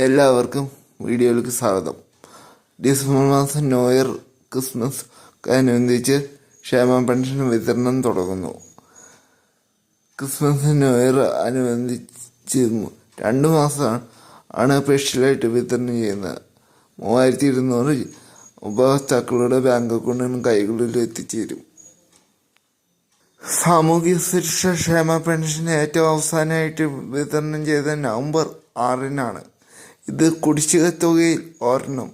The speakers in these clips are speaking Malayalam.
എല്ലാവർക്കും വീഡിയോയിലേക്ക് സ്വാഗതം. ഡിസംബർ മാസം ന്യൂ ഇയർ ക്രിസ്മസ് അനുബന്ധിച്ച് ക്ഷേമ പെൻഷൻ വിതരണം തുടങ്ങുന്നു. ക്രിസ്മസ് ന്യൂ ഇയർ അനുബന്ധിച്ച് 2 മാസമാണ് സ്പെഷ്യലായിട്ട് വിതരണം ചെയ്യുന്നത്. 3200 ഉപഭോക്താക്കളുടെ ബാങ്ക് അക്കൗണ്ടിനും കൈകളിൽ എത്തിച്ചേരും. സാമൂഹ്യ സുരക്ഷാ ക്ഷേമ പെൻഷൻ ഏറ്റവും അവസാനമായിട്ട് വിതരണം ചെയ്ത നവംബർ 6-നാണ്. ഇത് കുടിശ്ശിക തുകയിൽ ഒരെണ്ണം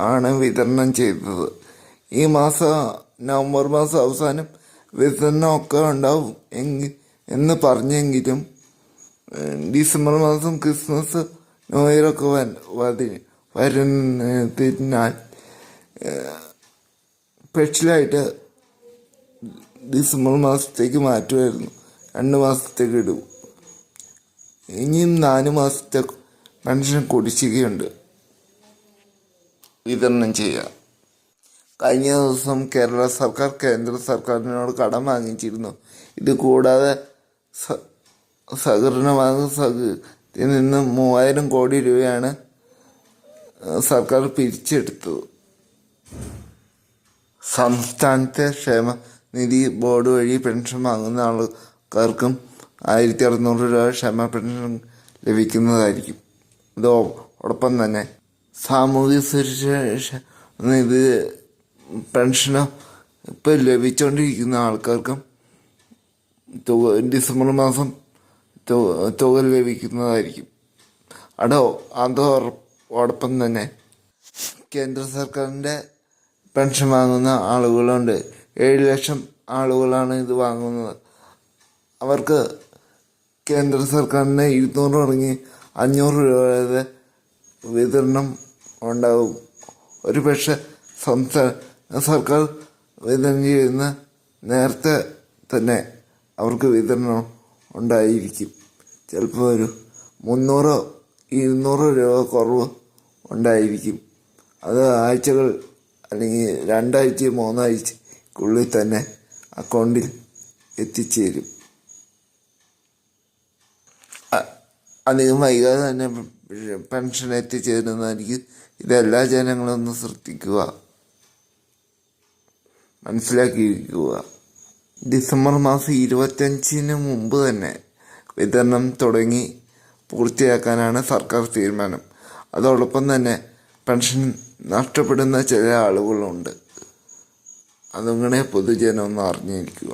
ആണ് വിതരണം ചെയ്തത്. ഈ മാസം നവംബർ മാസം അവസാനം വിതരണമൊക്കെ ഉണ്ടാവും എന്ന് പറഞ്ഞെങ്കിലും ഡിസംബർ മാസം ക്രിസ്മസ് ന്യൂ ഇയറൊക്കെ വരുന്നതിനാൽ സ്പെഷ്യലായിട്ട് ഡിസംബർ മാസത്തേക്ക് മാറ്റുമായിരുന്നു. 2 മാസത്തേക്ക് ഇടും. ഇനിയും 4 മാസത്തെ പെൻഷൻ കുടിശ്ശികയുണ്ട് വിതരണം ചെയ്യുക. കഴിഞ്ഞ ദിവസം കേരള സർക്കാർ കേന്ദ്ര സർക്കാരിനോട് കടം വാങ്ങിച്ചിരുന്നു. ഇത് കൂടാതെ സഹകരണ ബാങ്ക് സഹത്തിൽ നിന്ന് 3000 കോടി രൂപയാണ് സർക്കാർ പിരിച്ചെടുത്തത്. സംസ്ഥാനത്തെ ക്ഷേമ നിധി ബോർഡ് വഴി പെൻഷൻ വാങ്ങുന്ന ആൾക്കാർക്കും 1600 രൂപ ക്ഷേമ പെൻഷൻ ലഭിക്കുന്നതായിരിക്കും. ഇതോടൊപ്പം തന്നെ സാമൂഹ്യ സുരക്ഷ നിധി പെൻഷന് ഇപ്പോൾ ലഭിച്ചുകൊണ്ടിരിക്കുന്ന ആൾക്കാർക്കും ഡിസംബർ മാസം തുക ലഭിക്കുന്നതായിരിക്കും. അതോടൊപ്പം തന്നെ കേന്ദ്ര സർക്കാരിൻ്റെ പെൻഷൻ വാങ്ങുന്ന ആളുകളുണ്ട്. 7 ലക്ഷം ആളുകളാണ് ഇത് വാങ്ങുന്നത്. അവർക്ക് കേന്ദ്ര സർക്കാരിൻ്റെ 200 തുടങ്ങി 500 രൂപയുടെ വിതരണം ഉണ്ടാകും. ഒരു പക്ഷേ സംസ്ഥാന സർക്കാർ വിതരണം ചെയ്യുന്ന നേരത്തെ തന്നെ അവർക്ക് വിതരണം ഉണ്ടായിരിക്കും. ചിലപ്പോൾ ഒരു 300-200 രൂപ കുറവ് ഉണ്ടായിരിക്കും. അത് ആഴ്ചകൾ അല്ലെങ്കിൽ 2 ആഴ്ച 3 ആഴ്ചക്കുള്ളിൽ തന്നെ അക്കൗണ്ടിൽ എത്തിച്ചേരും. അധികം വൈകാതെ തന്നെ പെൻഷൻ എത്തിച്ചേരുന്നതായിരിക്കും. ഇതെല്ലാ ജനങ്ങളും ഒന്ന് ശ്രദ്ധിക്കുക, മനസ്സിലാക്കിയിരിക്കുക. ഡിസംബർ മാസം 25-ന് മുമ്പ് തന്നെ വിതരണം തുടങ്ങി പൂർത്തിയാക്കാനാണ് സർക്കാർ തീരുമാനം. അതോടൊപ്പം തന്നെ പെൻഷൻ നഷ്ടപ്പെടുന്ന ചില ആളുകളുണ്ട്. അതങ്ങനെ പൊതുജനം ഒന്ന് അറിഞ്ഞിരിക്കുക.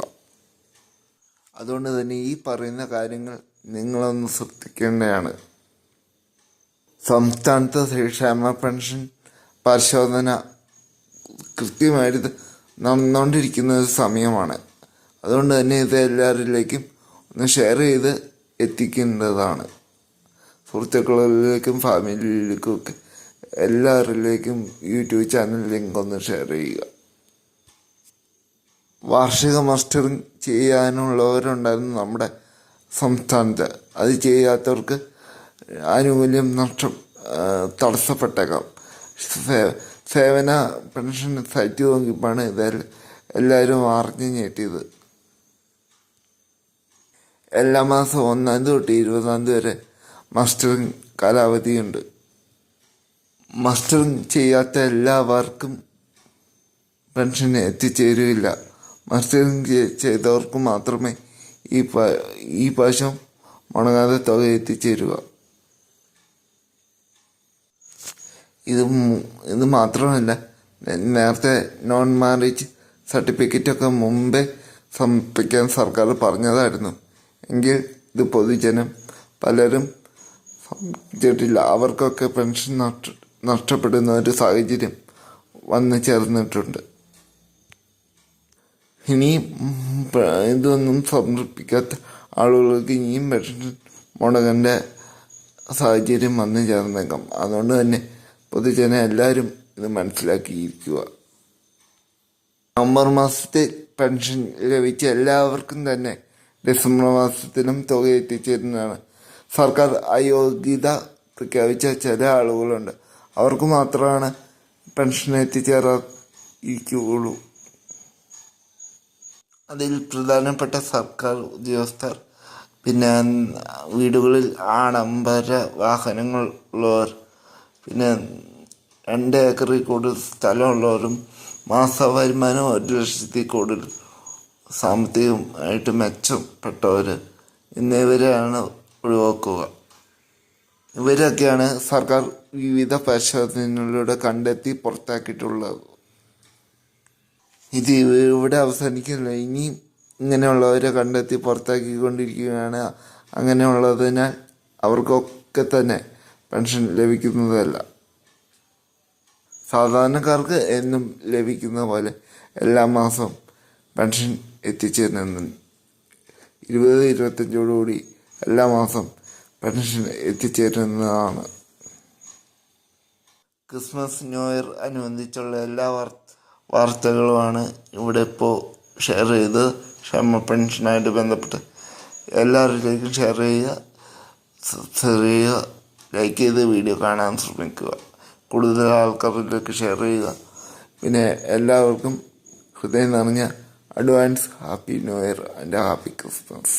അതുകൊണ്ട് തന്നെ ഈ പറയുന്ന കാര്യങ്ങൾ നിങ്ങളൊന്ന് ശ്രദ്ധിക്കേണ്ടതാണ്. സംസ്ഥാനത്തെ ക്ഷേമ പെൻഷൻ പരിശോധന കൃത്യമായിട്ട് നടന്നുകൊണ്ടിരിക്കുന്ന ഒരു സമയമാണ്. അതുകൊണ്ട് തന്നെ ഇത് എല്ലാവരിലേക്കും ഒന്ന് ഷെയർ ചെയ്ത് എത്തിക്കേണ്ടതാണ്. സുഹൃത്തുക്കളിലേക്കും ഫാമിലിയിലേക്കും ഒക്കെ എല്ലാവരിലേക്കും യൂട്യൂബ് ചാനൽ ലിങ്ക് ഒന്ന് ഷെയർ ചെയ്യുക. വാർഷിക മസ്റ്ററിങ് ചെയ്യാനുള്ളവരുണ്ടായിരുന്നു നമ്മുടെ സംസ്ഥാനത്ത്. അത് ചെയ്യാത്തവർക്ക് ആനുകൂല്യം തടസ്സപ്പെട്ടേക്കാം. സേവന പെൻഷൻ സൈറ്റ് നോക്കിയപ്പോഴാണ് എല്ലാവരും അറിഞ്ഞു ഞെട്ടിയത്. എല്ലാ മാസവും 1-ാം തീയതി തൊട്ട് 20-ാം തീയതി വരെ മസ്റ്ററിങ് കാലാവധിയുണ്ട്. മസ്റ്ററിങ് ചെയ്യാത്ത എല്ലാവർക്കും പെൻഷൻ എത്തിച്ചേരുകയില്ല. മസ്റ്ററിങ് ചെയ്തവർക്ക് മാത്രമേ ഈ പ്രാവശ്യം മുടങ്ങാതെ തുക എത്തിച്ചേരുക. ഇത് മാത്രമല്ല, നേരത്തെ നോൺ മാരേജ് സർട്ടിഫിക്കറ്റൊക്കെ മുമ്പേ സമർപ്പിക്കാൻ സർക്കാർ പറഞ്ഞതായിരുന്നു. എങ്കിൽ ഇത് പൊതുജനം പലരും സമർപ്പിച്ചിട്ടില്ല. അവർക്കൊക്കെ പെൻഷൻ നഷ്ടപ്പെടുന്ന ഒരു സാഹചര്യം വന്നു ചേർന്നിട്ടുണ്ട്. ഇനിയും ഇതൊന്നും സമർപ്പിക്കാത്ത ആളുകൾക്ക് ഇനിയും പെൻഷൻ മുടങ്ങേണ്ട സാഹചര്യം വന്നു ചേർന്നേക്കാം. അതുകൊണ്ട് തന്നെ പൊതുജനം എല്ലാവരും ഇത് മനസ്സിലാക്കിയിരിക്കുക. നവംബർ മാസത്തെ പെൻഷൻ ലഭിച്ച എല്ലാവർക്കും തന്നെ ഡിസംബർ മാസത്തിലും തുക എത്തിച്ചേരുന്നതാണ്. സർക്കാർ അയോഗ്യത പ്രഖ്യാപിച്ച ചില ആളുകളുണ്ട്. അവർക്ക് മാത്രമാണ് പെൻഷൻ എത്തിച്ചേരാതിരിക്കുകയുള്ളൂ. അതിൽ പ്രധാനപ്പെട്ട സർക്കാർ ഉദ്യോഗസ്ഥർ, പിന്നെ വീടുകളിൽ ആഡംബര വാഹനങ്ങൾ ഉള്ളവർ, പിന്നെ 2 ഏക്കറിൽ കൂടുതൽ സ്ഥലമുള്ളവരും മാസ വരുമാനം 1,00,000 കൂടുതൽ സാമ്പത്തികമായിട്ട് മെച്ചപ്പെട്ടവർ എന്നിവരെയാണ് ഒഴിവാക്കുക. ഇവരൊക്കെയാണ് സർക്കാർ വിവിധ പരിശോധനകളിലൂടെ കണ്ടെത്തി പുറത്താക്കിയിട്ടുള്ളത്. ഇത് ഇവിടെ അവസാനിക്കില്ല. ഇനിയും ഇങ്ങനെയുള്ളവരെ കണ്ടെത്തി പുറത്താക്കിക്കൊണ്ടിരിക്കുകയാണ്. അങ്ങനെയുള്ളതിനാൽ അവർക്കൊക്കെ തന്നെ പെൻഷൻ ലഭിക്കുന്നതല്ല. സാധാരണക്കാർക്ക് എന്നും ലഭിക്കുന്ന പോലെ എല്ലാ മാസവും പെൻഷൻ എത്തിച്ചേരുന്നു. 2025 എല്ലാ മാസം പെൻഷൻ എത്തിച്ചേരുന്നതാണ്. ക്രിസ്മസ് ന്യൂ ഇയർ അനുബന്ധിച്ചുള്ള എല്ലാ വാർത്തകളുമാണ് ഇവിടെ ഇപ്പോൾ ഷെയർ ചെയ്ത്. ക്ഷേമ പെൻഷനായിട്ട് ബന്ധപ്പെട്ട് എല്ലാവരിലേക്കും ഷെയർ ചെയ്യുക, സബ്സ്ക്രൈബ് ചെയ്യുക, ലൈക്ക് ചെയ്ത് വീഡിയോ കാണാൻ ശ്രമിക്കുക, കൂടുതൽ ആൾക്കാരിലേക്ക് ഷെയർ ചെയ്യുക. പിന്നെ എല്ലാവർക്കും ഹൃദയം നിറഞ്ഞ advance happy new year and happy Christmas.